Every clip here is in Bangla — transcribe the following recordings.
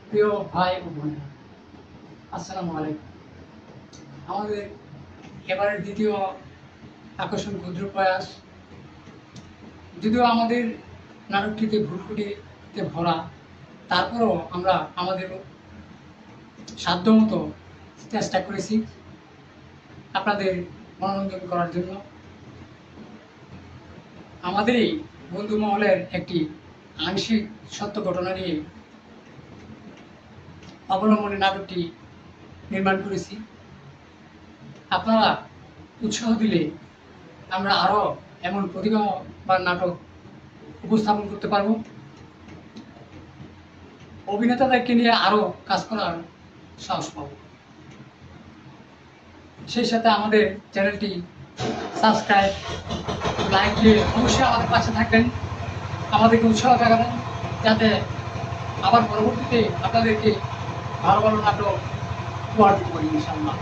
প্রিয় ভাই ও বোনেরা, আসসালামু আলাইকুম। আমাদের এবারের দ্বিতীয় আকর্ষণ ক্ষুদ্র প্রয়াস, যদিও আমাদের নাটকটিতে ভুলকুটিতে ভরা, তারপরও আমরা আমাদের সাধ্যমতো চেষ্টা করেছি আপনাদের মনোরঞ্জন করার জন্য। আমাদের এই বন্ধু মহলের একটি আংশিক সত্য ঘটনা নিয়ে অবলম্বনে নাটকটি নির্মাণ করেছি। আপনারা উৎসাহ দিলে আমরা আরও এমন প্রতিভাবান নাটক উপস্থাপন করতে পারব, অভিনেতাদেরকে নিয়ে আরও কাজ করার সাহস পাব। সেই সাথে আমাদের চ্যানেলটি সাবস্ক্রাইব, লাইক দিয়ে অবশ্যই আমাদের পাশে থাকবেন, আমাদেরকে উৎসাহ দেখাবেন, যাতে আবার পরবর্তীতে আপনাদেরকে ভালো ভালো নাটক উপহার দিতে পারি ইনশাআল্লাহ।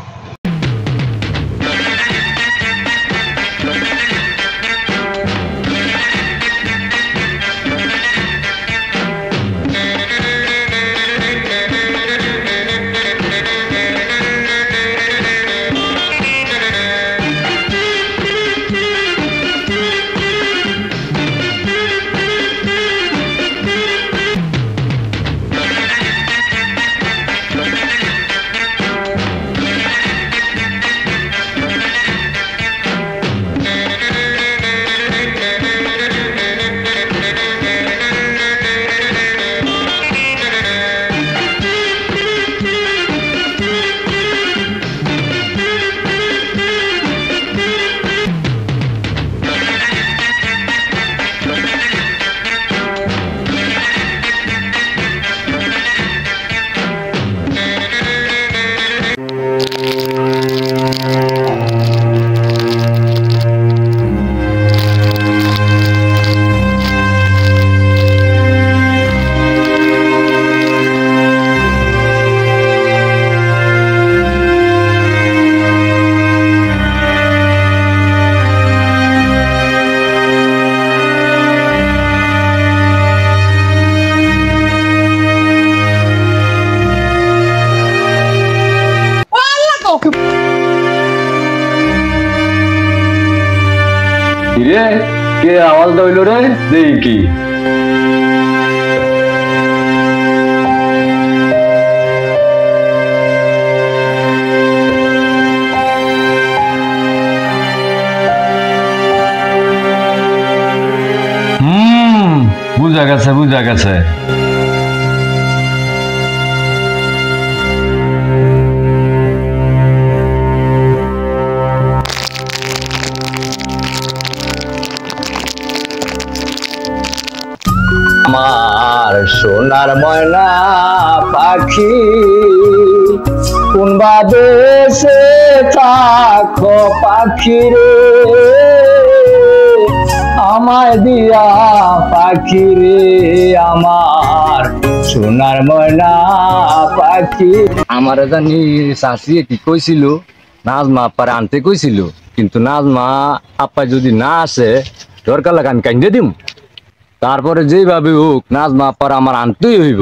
রে কে আওয়াজ দইল রে দেখি বুঝা গেছে আমার সোনার ময়না পাখি কোনবা দেশে থাকো পাখি রে, আমায় দিয়া পাখি রে, আমার সোনার ময়না পাখি। আমার জানি চাষি কি কইছিল নাজমা আপ্পারে আনতে কইছিল, কিন্তু নাজমা আপ্পা যদি না আসে দরকার লাগে আমি কান্দে দিম। তারপরে যেভাবে হোক নাজমা আপ্পার আমার আনতেই হইব।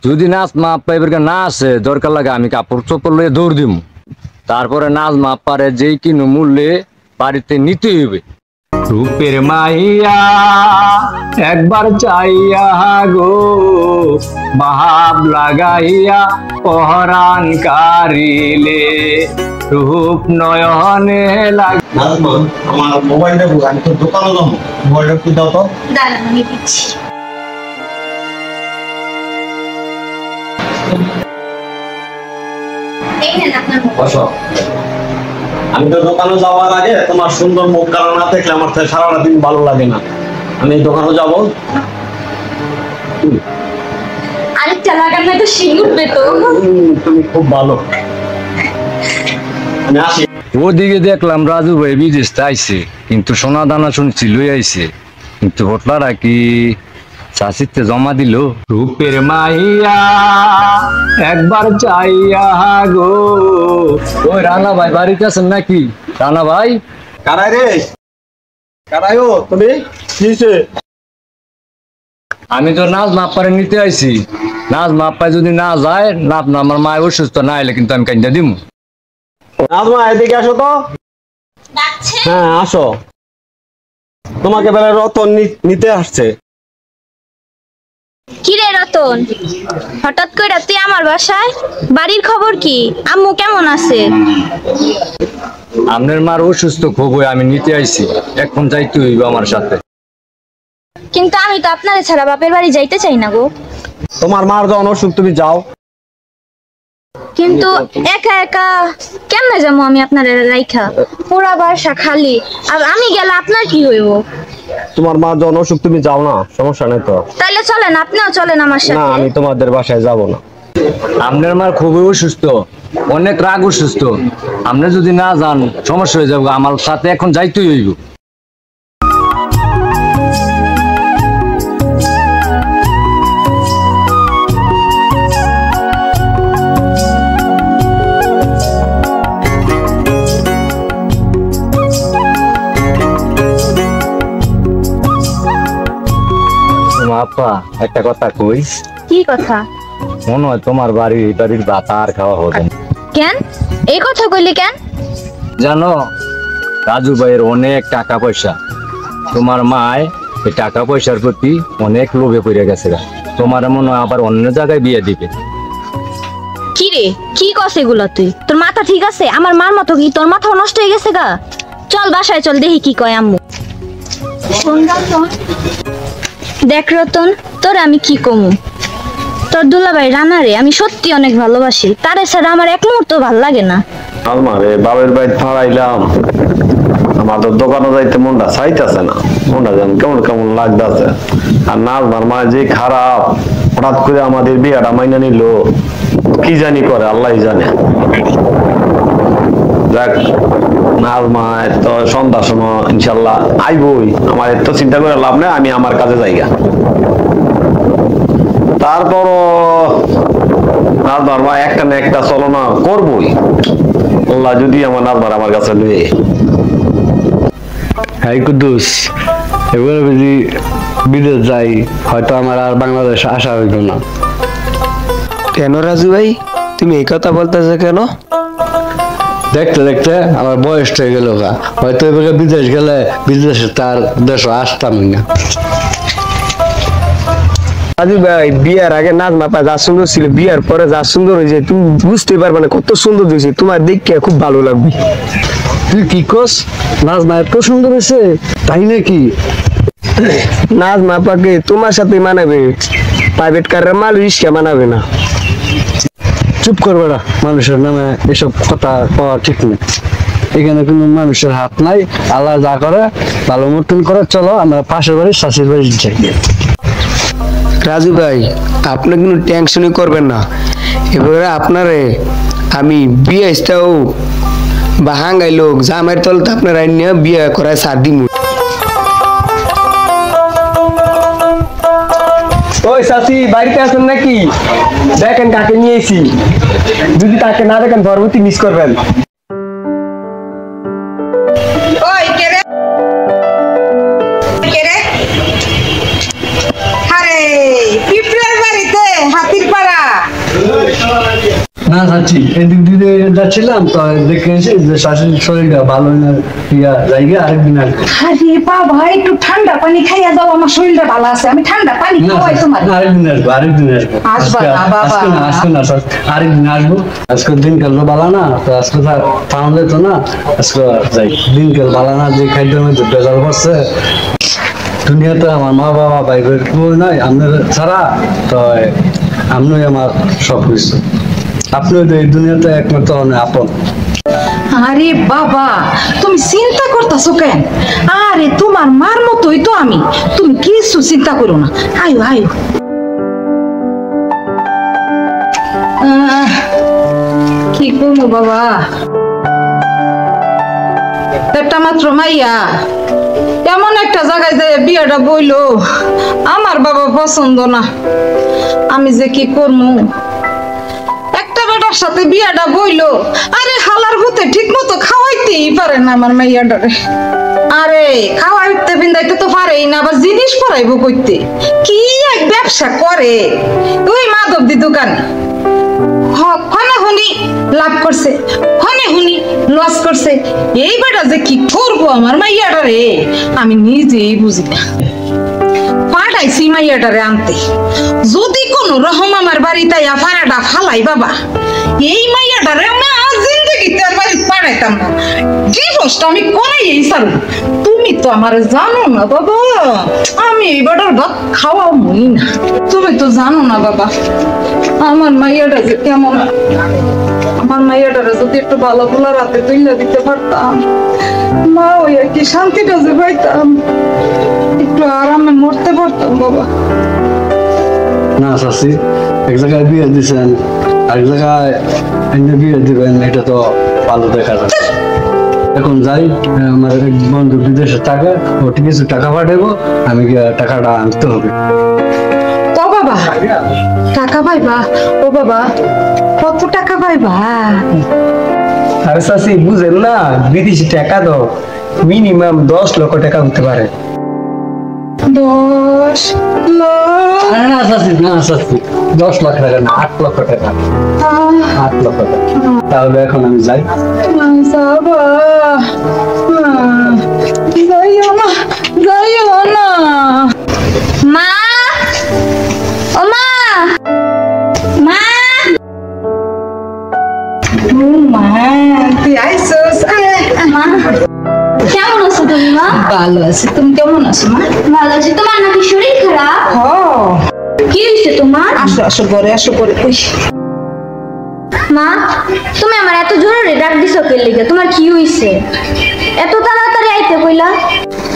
যদি নাজমা আপ্পা এবার না আসে দরকার লাগে আমি কাপড় চোপড় লয়ে দৌড় দিব। তারপরে নাজমা আপ্পারে যেই কিনো মূল্যে বাড়িতে নিতে হইবে। রূপের মাইয়া একবার চাইয়া গো ভাব লাগাইয়া পহরান কারিলে রূপ নয়নে লাগে। আমার মোবাইলটা আমি তো দোকানে যাবো, মোবাইলটা একটু দাও তো। দাঁড়ান আমি দিচ্ছি। এই নেন আপনার মোবাইল। আমি তো দোকানে যাওয়ার আগে তোমার সুন্দর মুখ কালো না দেখলে আমার সারাটা দিন ভালো লাগে না। আমি দোকানে যাবো। আরেকটা লাগান না তো শিং উঠবে তো। তুমি খুব ভালো, আমি আসি। ওদিকে দেখলাম রাজু ভাই বিদেশ আইছে, কিন্তু সোনা দানা শুনছি লই আইছে, কিন্তু হোটলারা কি চাষিতে জমা দিল। রূপের মাইয়া একবার চাইয়া গো। ওই রানা ভাই বাড়িতে আছেন নাকি? রানা ভাই কারাই রে, কারাই ও তুমি কি আমি তো নাচ মাপারে নিতে আইছি, নাচ মাপায় যদি না যায় না আমার মায়ের অসুস্থ না এলে কিন্তু আমি কাইন্দা দিব। নাজমা এদিকে আসো তো। ডাকছে? হ্যাঁ আসো, তোমাকে বেলা রতন নিতে আসছে। কি রে রতন, হঠাৎ করে তুই আমার বাসায়? বাড়ির খবর কি? আম্মু কেমন আছে? আপনার মার অসুস্থ খুব, আমি নিতে আইছি, এখন যাইতে হইব আমার সাথে। কিন্তু আমি তো আপনার ছাড়া বাপের বাড়ি যাইতে চাই না গো। তোমার মার যখন অসুখ তুমি যাও। কিন্তু একা একা কেমনে যাবো আমি আপনার রাইখা? পুরা বাসা খালি, আর আমি গেলে আপনার কি হইব? তোমার মার যখন অসুখ তুমি যাও না, সমস্যা নেই তো। তাইলে চলেন, আপনিও চলেন আমার না সাথে। আমি তোমাদের বাসায় যাব না। আপনার মার খুবই অসুস্থ, অনেক রাগ অসুস্থ, আপনি যদি না যান সমস্যা হয়ে যাবে, আমার সাথে এখন যাইতেই হইব। আপা একটা কথা কই। কি কথা? মনে হয় তোমার বাড়ির ভাত আর খাওয়া হবে না। কেন এই কথা কইলি কেন? জানো রাজু ভাইয়ের অনেক টাকা পয়সা, তোমার মায় এই টাকা পয়সার প্রতি অনেক লোভে পড়ে গেছে, তোমার মনে হয় আবার অন্য জায়গায় বিয়ে দিবে। কি রে, কি কস এগুলো? তুই তোর মাথা ঠিক আছে? আমার মার মতো কি তোর মাথা নষ্ট হয়ে গেছে গা? চল বাসায় চল, দেখি কি কয় আম্মু। দেখ রতন, তোর আমি কি কমু, তোর দুলাভাই রানারে আমি সত্যি অনেক ভালোবাসি, তারে ছাড়া আমার এক মুহূর্ত ভাল লাগে না। আলমারে বাবের বাড়ি ফাড়াইলাম, আমাদের দোকানে যাইতে মনটা চাইতেছে না, মনটা যেন কেমন কেমন লাগতেছে। আর নাজমার মা যে খারাপ, হঠাৎ করে আমাদের বিয়াটা মাইনা নিল, কি জানি করে আল্লাহ জানে। যাক নাজমা তো সন্ধ্যা সময় ইনশাল্লাহ আইবই, আমার এত চিন্তা করে লাভ নেই, আমি আমার কাজে যাইগা। তারপরও নাজমার মা একটা না একটা চলনা করবই, আল্লাহ যদি আমার নাজমার আমার কাছে লুয়ে। হ্যাঁ কুদ্দুস, এবার যদি বিদেশ যাই হয়তো আমার আর বাংলাদেশ আসা হইল না। কেন রাজু ভাই, তুমি এই কথা বলতেছো কেন? দেখতে দেখতে আমার বয়সটা হয়ে গেল গা, হয়তো এবারে বিদেশ গেলে বিদেশে তার দেশ আসতামই না। রাজু ভাই, বিয়ার আগে নাজমা পা যা সুন্দর ছিল, বিয়ার পরে যা সুন্দর হয়েছে তুমি বুঝতে পারবে না কত সুন্দর হয়েছে। তোমার দেখে খুব ভালো লাগবে। তুই কি কস? নাজমা এত সুন্দর হয়েছে তাই নাকি? নাজমা পাকে তোমার সাথে মানাবে, প্রাইভেট কারের মাল রিস্কা মানাবে না। চুপ করবে না, মানুষের নামে এসব কথা পাওয়া ঠিক নেই। এখানে কোনো মানুষের হাত নাই, আল্লাহ যা করে ভালো মতন করে। চলো আমরা পাশের বাড়ি শাশুড়ি বাড়ি যাই। রাজু ভাই, আপনি কোনো টেনশনই করবেন না, এবারে আপনারে আমি বিয়ে ইস্তাও বা হাঙ্গাই লোক জামাইয়ের তলতে আপনার আইনিয়া বিয়ে করায় সার দিমু। ওই চাচি বাড়িতে আছেন নাকি? দেখেন কাকে নিয়েছি, যদি তাকে না দেখেন পরবর্তী মিস করবেন। ওই কেরে কেরে, আরে পিঁপড়ার বাড়িতে হাতির পাড়া। না চাচ্ছি, এদিক দিয়ে যাচ্ছিলাম তো দেখে এসে যে শাশুড়ির শরীরটা ভালো না, জায়গা আরেকদিন আসবে। আরে বাবা, একটু ঠান্ডা পানি খাইয়া দাও, আমার শরীরটা ভালো আছে, আমি ঠান্ডা পানি খাওয়াই তোমার। আরেকদিন আসবো, আরেকদিন আসবো। আসবা না বাবা। আজকে না আরেকদিন আসবো। আজকের দিনকাল তো ভালো না, তো আজকে পাওয়া যেত না, আজকে যাই। দিনকাল ভালো না, যে খাদ্যের মধ্যে বেজাল করছে দুনিয়াতে। আমার মা বাবা ভাই বোন কেউ নাই, আপনার ছাড়া তো আপনি আমার সব কিছু। আপনি তো এই দুনিয়াতে একমাত্র আপন। আরে বাবা, তুমি চিন্তা করতেছো কেন? আরে তোমার মার মতোই তো আমি, তুমি কিছু চিন্তা করো না। আয়ো আয়ো। কি করবো বাবা, একটা মাত্র মাইয়া এমন একটা জায়গায় যে বিয়েটা বইলো, আমার বাবা পছন্দ না, আমি যে কি করবো। একটা বেটার সাথে বিয়েটা বইলো, আরে হালার ভূতে ঠিক মতো খাওয়াইতেই পারে না আমার মাইয়াটারে। আরে খাওয়াইতে বিন্দাইতে তো পারেই না, আবার জিনিস পরাইবো কইতে, কি অনেক ব্যবসা করে ওই মাধবদি দোকানে হনে হুনি লাভ করছে হনে হুনি লস করছে। এই বেটা যে কি করবো আমার মাইয়াটা রে আমি নিজেই বুঝি না। পাঠাইছি মাইয়াটারে আনতে, যদি কোন রকম আমার বাড়িতে ফাড়াটা ফালাই বাবা এই মাইয়াটারে আমি আজ জিন্দগিতে আর বাড়ি পাঠাইতাম না। ডিভোর্সটা আমি করাই সারু। তুমি তো আমার জানো না বাবা, আমি এই বেটার ভাত খাওয়া মই না। তুমি তো জানো না বাবা আমার মাইয়াটা যে কেমন। আমার মাইয়াটারে যদি একটু ভালো ভোলা রাতে তুইলা দিতে পারতাম, মা ওই আর কি শান্তিটা যে পাইতাম, একটু আরামে মরতে পারতাম বাবা। না চাচি, এক জায়গায় বিয়ে দিচ্ছেন আর এক জায়গায় বিয়ে দিবেন, এটা তো ভালো দেখা যায়। এখন যাই, আমার এক বন্ধু বিদেশে টাকা ওটি কিছু টাকা পাঠাবো, আমি গিয়ে টাকাটা আনতে হবে। ও বাবা টাকা পাইবা? ও বাবা কত টাকা পাইবা? আরে চাচি বুঝেন না, বিদেশি টাকা তো মিনিমাম 10 লক্ষ টাকা হতে পারে। 10 লাখ? না চাচি, না চাচি, 10 লাখ টাকা না, 8 লক্ষ টাকা। 8 লক্ষ টাকা। তাহলে এখন আমি যাই। যাবা? যাইও না, যাইও না। মা, ও মা, মা, ও মা তুই আইসস? মা, কেমন আছো তুমি মা? ভালো আছি, তুমি কেমন আছো মা? ভালো আছি। তোমার নাকি শরীর খারাপ? হ কি হয়েছে তোমার? আসো আসো ঘরে আসো ঘরে। মা, তুমি আমার এত জরুরি ডাক দিছো কে লিগে? তোমার কি হইছে? এত তাড়াতাড়ি আইতে কইলা?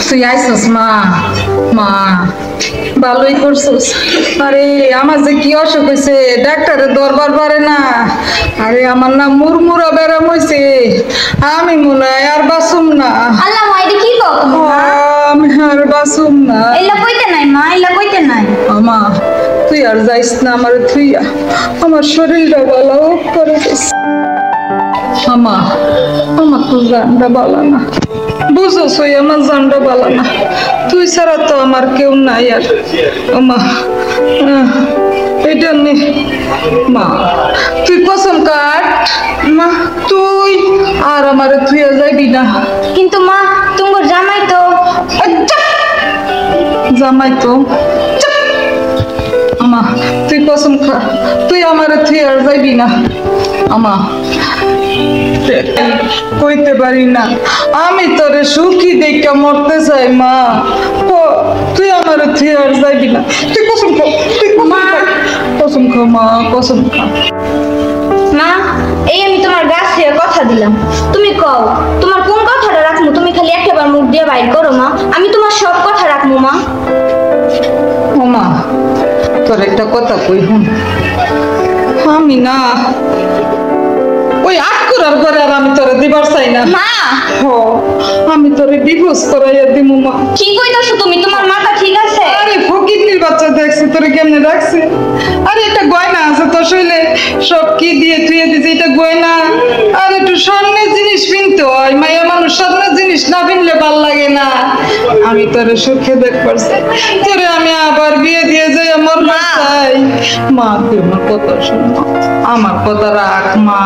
তুই আইসস মা? মা ভালোই করছিস। আরে আমার যে কি অসুখ হয়েছে, ডাক্তারের দরবার পারে না। আরে আমার না মুরমুরা ব্যারাম হয়েছে, আমি মনে হয় আর বাসুম না। আল্লাহ মা, এটা কি কও তুমি মা? আমি আর বাসুম না। এলা কইতে নাই মা, এলা কইতে নাই। আমা তুই আর যাইস না আমার থুইয়া, আমার শরীরটা ভালো করে দিস। আমা আমার তো জানটা ভালো না, বুঝোস ওই আমার জানটা ভালো না। তুই ছাড়া তো আমার কেউ নাই আর। আমা এটা নে মা, তুই কসম কাট মা, তুই আর আমার থুইয়া যাইবি না। কিন্তু মা, তোমার জামাই তো। জামাই তো আমা, তুই কসম খা, তুই আমার তুই আর যাইবি না। আমা কইতে পারি না, আমি তোরে সুখী দেখে মরতে চাই মা। তুই আমার তুই আর যাইবি না। তুই কসম খা, তুই কসম খা মা, কসম খা। মা, এই আমি তোমার গাছে কথা দিলাম, তুমি কও তোমার কোন কথাটা রাখমু? তুমি খালি একবার মুখ দিয়ে বাইর করো মা, আমি তোমার সব কথা রাখমু মা। ও মা, তোর একটা কথা কই হুন, আমি না ওই আটকুরার ঘরে আর আমি তোরে দিবার চাই না মা। ও আমি তোরে ডিভোর্স করাইয়া দিমু মা। কি কইতাছো তুমি? তোমার মাথা ঠিক আছে? আরে ফকিরনির বাচ্চা দেখছি তোরে কেমনে রাখছে। আরে একটা গয়না আছে তোর শৈলে, সব কি দিয়ে তুই দিছি, এটা গয়না। আর একটু স্বর্ণের জিনিস কিনতে হয়, মায়া মানুষ স্বর্ণের জিনিস না কিনলে ভাল লাগে না। আমি তোরে সুখে দেখবার চাই, তোরে আমি আবার বিয়ে দিয়ে যাই আমার চাই। মা তুই আমার কথা শোন মা, আমার কথা রাখ মা।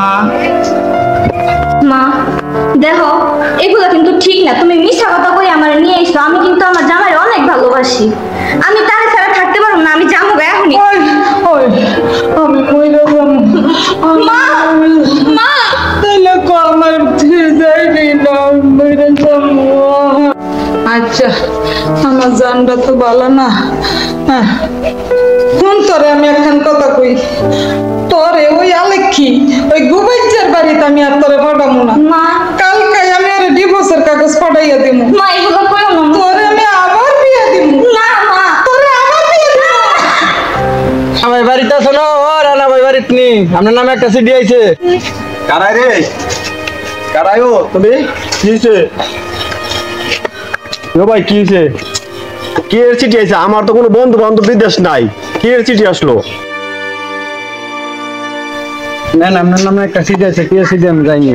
মা দেখো, এগুলো কিন্তু ঠিক না। তুমি মিথ্যা কথা কই আমার নিয়ে এসো। আমি কিন্তু আমার জামাই অনেক ভালোবাসি, আমি তারে ছাড়া থাকতে পারবো না। আমি যাবো এখনই। ওই ওই আমি মইরা যাবো মা, মা, তাইলে কো আমার ধীরে যাইবি না, মইরা যাবো। আচ্ছা আমার জানটা তো ভালো না। হ্যাঁ কোন তোরে আমি এখন কথা কই, তোরে ওই আলেক্ষী ওই গুবাইজার বাড়িতে আমি আর তোরে পাঠাবো না। মা, কালকে আমি আর ডিভোর্সের কাগজ পাঠাইয়া দিমু। মা, এগুলো কইও না মা। তোরে আমি আবার বিয়ে দিমু। না মা, তোরে আবার বিয়ে দিমু। আমার বাড়িতে আছো না? ও রানা ভাই বাড়িতে নি, আপনার নামে একটা সিডি আইছে। কারাই রে, কারাই ও তুমি? কি হয়েছে? ও ভাই কি হয়েছে? কি এর চিঠি আইছে? আমার তো কোনো বন্ধু বান্ধব বিদেশ নাই, কি এর চিঠি আসলো? না না, আপনার নামে একটা সিডি আছে, কি সিডি আমি যাইনি।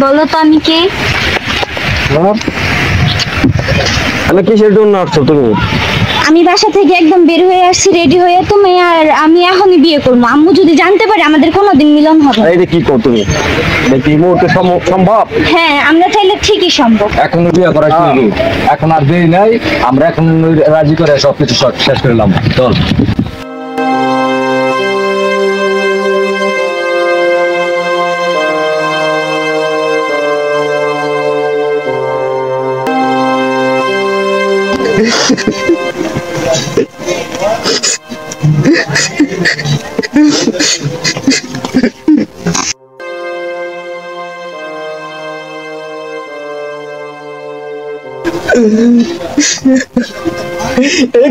বলো তো আমি কে? তাহলে কিসের জন্য আসছো তুমি? আমি বাসা থেকে একদম বের হয়ে আসছি রেডি হয়ে, তুমি আর আমি এখনই বিয়ে করবো। আম্মু যদি জানতে পারে আমাদের কোনোদিন মিলন হবে না। এই কি কর তুমি? এই মুহূর্তে সম্ভব? হ্যাঁ, আমরা চাইলে ঠিকই সম্ভব। এখন বিয়ে করা কি হলো? এখন আর দেরি নাই, আমরা এখন রাজি করে সবকিছু শেষ করলাম। চল।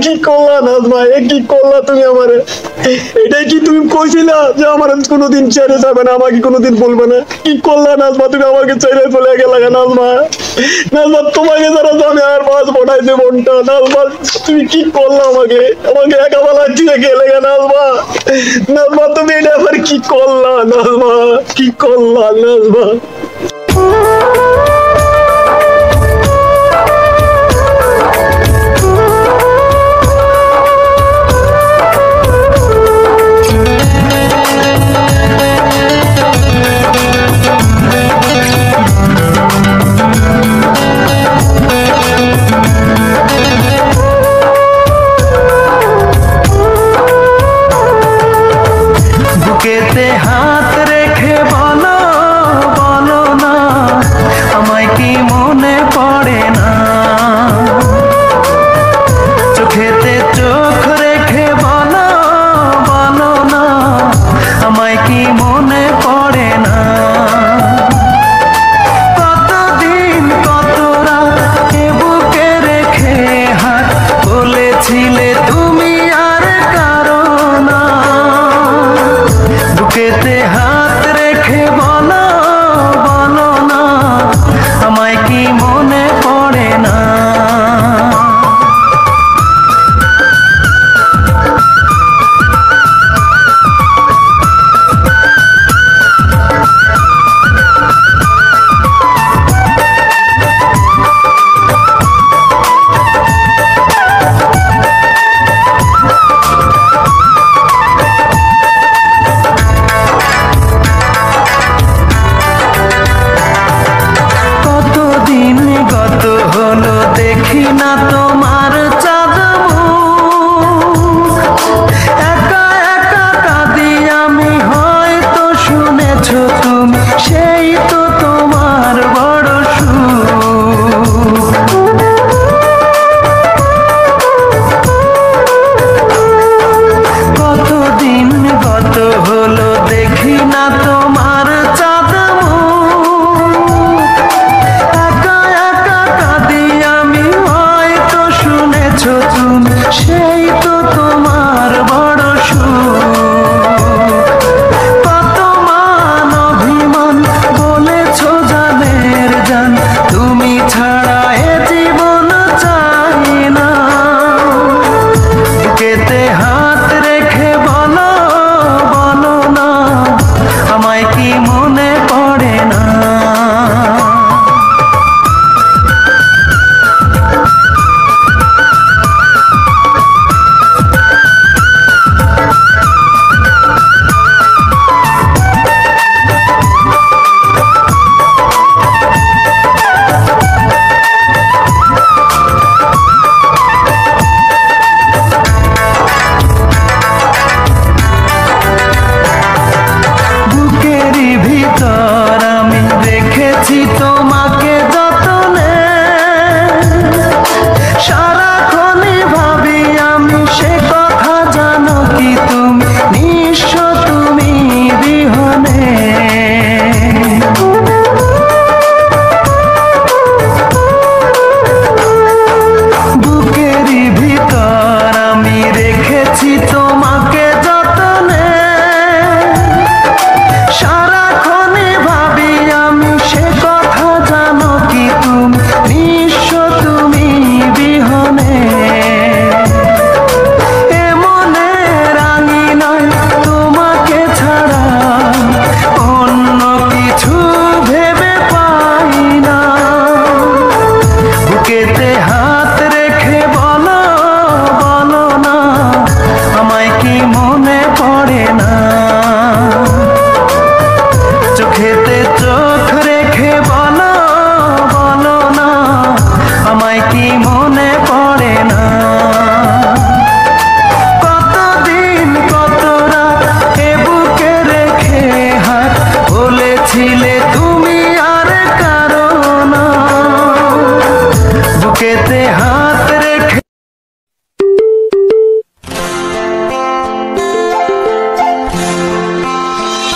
কি করলা নাজমা? কি করলা তুমি আমারে? এটাই কি তুমি কইছিলা যে আমার কোনোদিন ছেড়ে যাবে না, আমাকে কোনোদিন বলবে না? কি করলা নাজমা? তুমি আমাকে ছেড়ে চলে গেলে নাজমা। নাজমা, তোমাকে যারা আমি আর মাছ পড়াই দেবনটা নাজমা, তুমি কি করলা? আমাকে একা বেলা দিয়ে গেলে নাজমা। নাজমা, তুমি এটা আবার কি করলা নাজমা? কি করলা নাজমা? বুকেতে হাত রেখে বলো বলো না, আমায় কি মনে পড়ে না? চোখেতে চোখ রেখে বলো বলো না, আমায় কি মনে পড়ে না? কতদিন কত রাত এ বুকে রেখে হাত বলেছিলে তুমি আর কারো না। বুকেতে হাত রেখে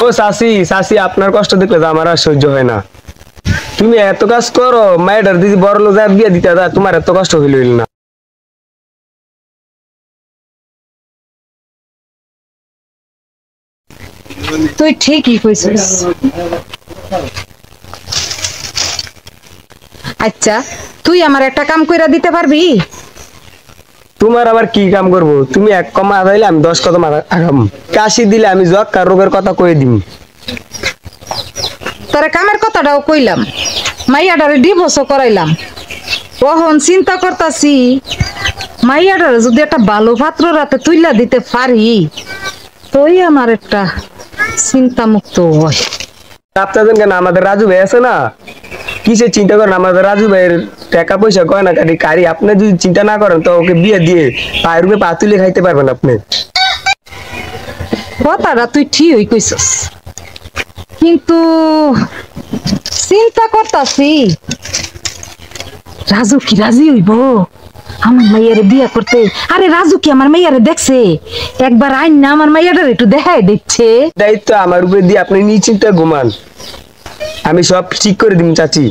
ও চাচি চাচি আপনার কষ্ট দেখলে তো আমার আর সহ্য হয় না। তুমি এত কাজ করো, মায়ের দিদি বড় লোক বিয়ে দিতে দাও, তোমার এত কষ্ট হইল না। তুই ঠিকই কইছিস। আচ্ছা তুই আমার একটা কাম কইরা দিতে পারবি? তোমার আবার কি কাম করব? তুমি 1 কমা আগাইলে আমি 10 কদম আগাম। কাশি দিলে আমি যক্কা রোগের কথা কয়ে দিম। তোরে কামের কথাটাও কইলাম, মাইয়াটারে ডিভোর্সও করাইলাম। ওহন চিন্তা করতাছি মাইয়াটারে যদি একটা ভালো পাত্র রাতে তুইলা দিতে পারি তোই আমার একটা চিন্তা মুক্ত হয়। আপনাদের কেন আমাদের রাজু ভাই আছে না, কিসের চিন্তা করেন? আমাদের রাজু ভাইয়ের টাকা পয়সা গয়না কারি আপনি যদি চিন্তা না করেন তো ওকে বিয়ে দিয়ে পায়ের উপরে পা তুলে খাইতে পারবেন আপনি। কথাটা তুই ঠিকই কইছস, কিন্তু চিন্তা করতাছি রাজু কি রাজি হইব আমার মাইয়ারে বিয়ে করতে? আরে রাজু কি আমার মাইয়ারে দেখছে? একবার আইন না আমার মাইয়াটার একটু দেখাই দিচ্ছে। দায়িত্ব আমার উপরে দিয়ে আপনি নিশ্চিন্তে ঘুমান, আমি সব ঠিক করে দিন চাচি।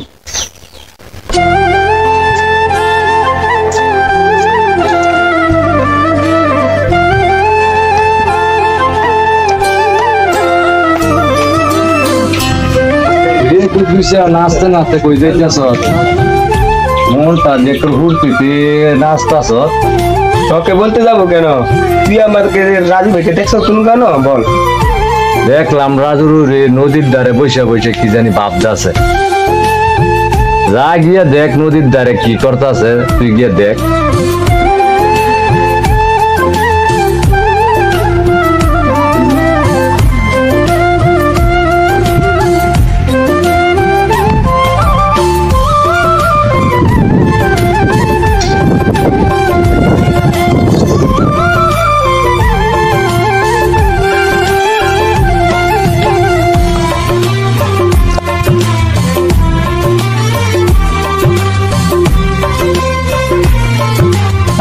নাচতে নাচতে কই যাইতেছ? মনটা যে একটু ঘুরতে নাচতাছ। তোকে বলতে যাবো কেন? তুই আমাকে রাজু ভাইকে দেখছো তুমি কেন বল? দেখলাম রাজুর রে নদীর ধারে বসে বসে কি জানি ভাবতাছে। যা গিয়া দেখ নদীর ধারে কি করতেছে, তুই গিয়া দেখ।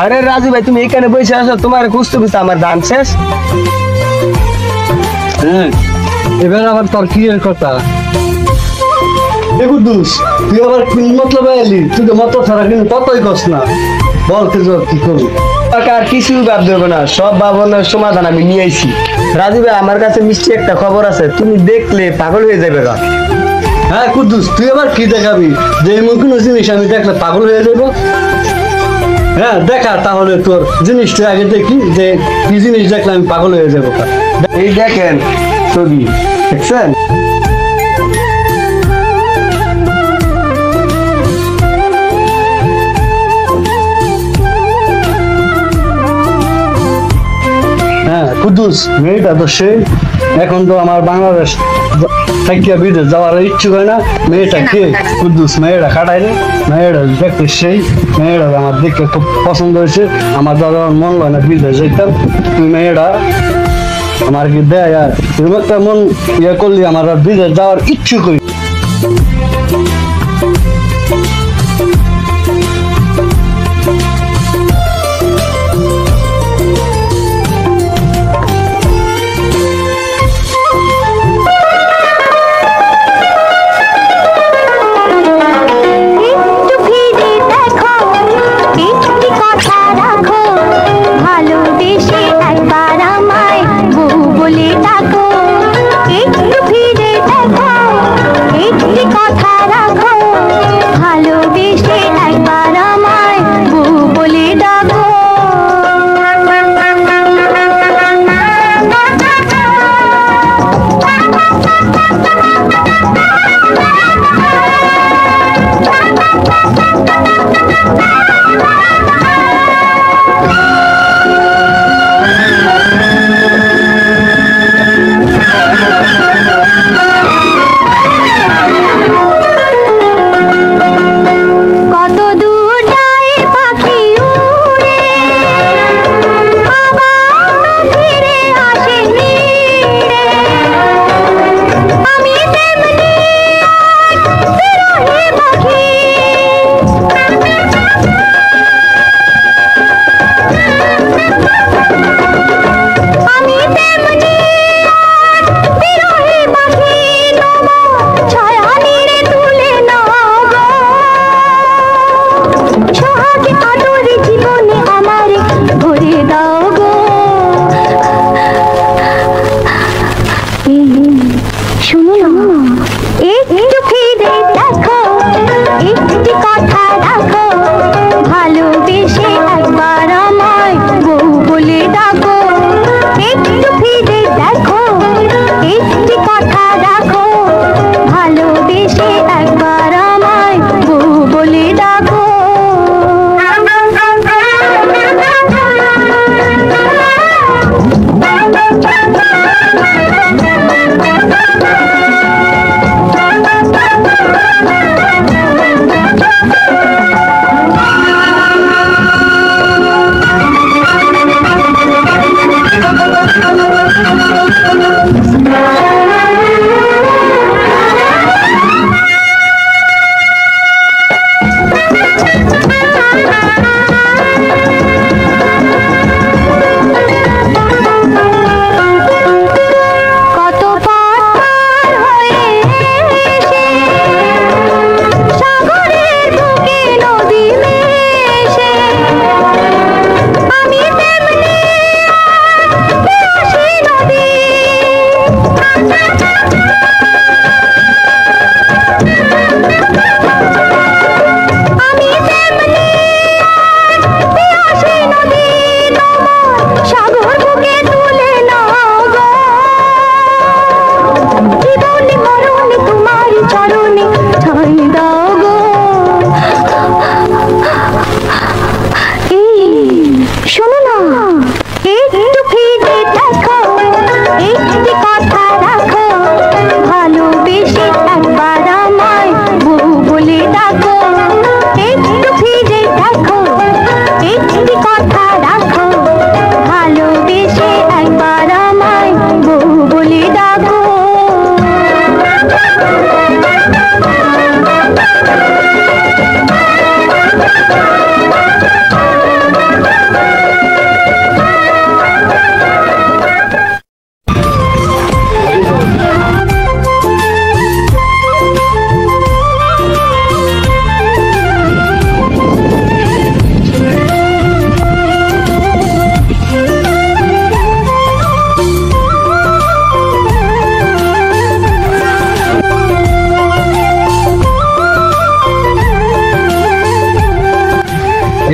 আরে রাজু ভাই তুমি এখানে বসে আছো, তোমার খুঁজতে খুঁজতে আমার ধান শেষ। এবার আবার তোর কি এর কথা? কুদ্দুস তুই আবার কি মতলব এলি? তুই তো মত ছাড়া কিন্তু কতই কস না, বল কি করবি? আর কিছু ভাব দেবো না, সব ভাবনার সমাধান আমি নিয়ে আইছি। রাজু ভাই আমার কাছে মিষ্টি একটা খবর আছে, তুমি দেখলে পাগল হয়ে যাবে গা। হ্যাঁ কুদ্দুস তুই আবার কি দেখাবি যে এমন কোনো জিনিস আমি দেখলে পাগল হয়ে যাবো? হ্যাঁ দেখা তাহলে তোর জিনিসটা আগে দেখি যে কি জিনিস দেখলে আমি পাগল হয়ে যাবো। এই দেখেন ছবি দেখছেন? হ্যাঁ কুদ্দুস মেয়েটা তো সেই, এখন তো আমার বাংলাদেশ থাকিয়া বিদেশ যাওয়ার ইচ্ছুক হয় না। মেয়েটা কে কুদ্দুস? মেয়েটা খাটাই রে, মেয়েটা দেখতে সেই, মেয়েটা আমার দেখতে খুব পছন্দ হয়েছে। আমার দাদা মন হয় না বিদেশ যেতাম, তুই মেয়েটা আমার কি দেয় আর এরকম একটা মন ইয়ে করলি আমার আর বিদেশ যাওয়ার ইচ্ছুক হই। বলে ডাকো, একটু ফিরে দেখো।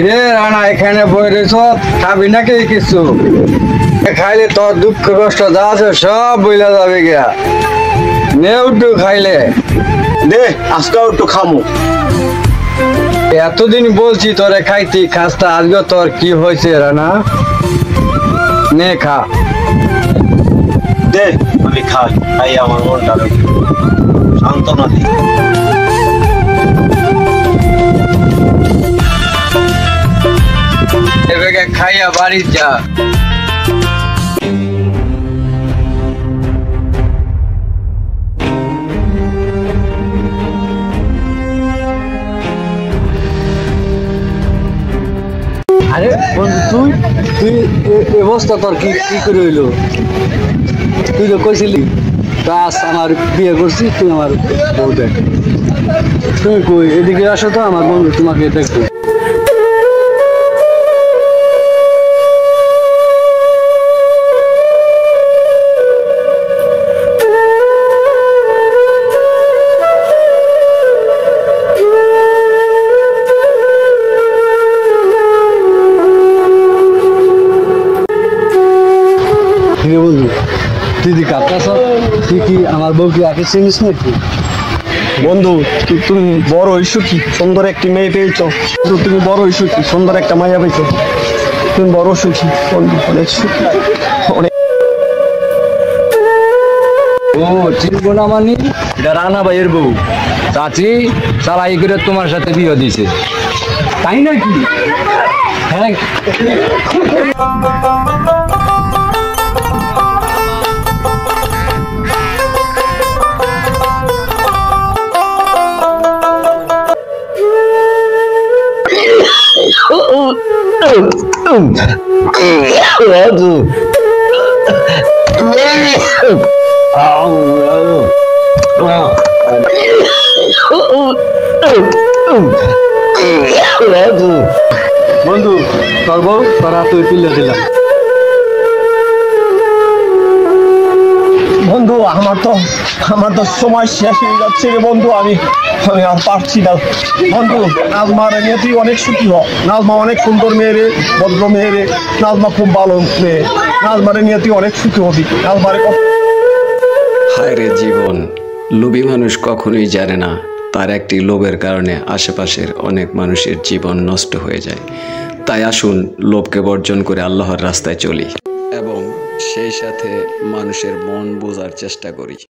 রে রানা এখানে বই রয়েছ, খাবি নাকি কিছু? খাইলে তোর দুঃখ কষ্ট যা আছে সব বইলা যাবে গিয়া। নে একটু খাইলে দে আজকে একটু খামু। এতদিন বলছি তোরে খাইতি খাসটা, আজকে তোর কি হয়েছে রানা? নে খা। দে আমি খাই, খাই আমার মনটা সান্ত্বনা দিই। এবারে খাইয়া বাড়ি যা। আরে বন্ধু তুই অবস্থা তোর কি কি করে হইলো? তুই তো কইছিলি কাজ আমার বিয়ে করছি, তুই আমার বউ দেখ। তুমি কই এদিকে আসো তো, আমার বন্ধু তোমাকে দেখবো। বন্ধু তুই দি কাপড় তুই কি আমার বউ কি আগে চিনিস নাকি? বন্ধু তুমি বড় সুখী, সুন্দর একটি মেয়ে পেয়েছো। তুমি বড় সুখী, সুন্দর একটা মাইয়া পেয়েছো। তুমি বড় সুখী বন্ধু, অনেক সুখী অনেক। ও চিনবো না মানি, এটা রানা ভাইয়ের বউ। চাচি চালাই করে তোমার সাথে বিয়ে দিয়েছে, তাই নাকি? হ্যাঁ। বন্ধু তোর বউ তোরা তুই পিলে দিলাম। বন্ধু আমার তো সময় শেষ হয়ে যাচ্ছে রে বন্ধু, আমি আর পারছি না বন্ধু। নাজমার নিয়ে তুই অনেক সুখী হ। নাজমা অনেক সুন্দর মেয়ে রে, ভদ্র মেয়ে রে। নাজমা খুব ভালো মেয়ে। নাজমারে নিয়ে তুই অনেক সুখী হবি। নাজমারে হায় রে জীবন, লোভী মানুষ কখনোই জানে না তার একটি লোভের কারণে আশেপাশের অনেক মানুষের জীবন নষ্ট হয়ে যায়। তাই আসুন লোভকে বর্জন করে আল্লাহর রাস্তায় চলি এবং সেই সাথে মানুষের মন বোঝার চেষ্টা করি।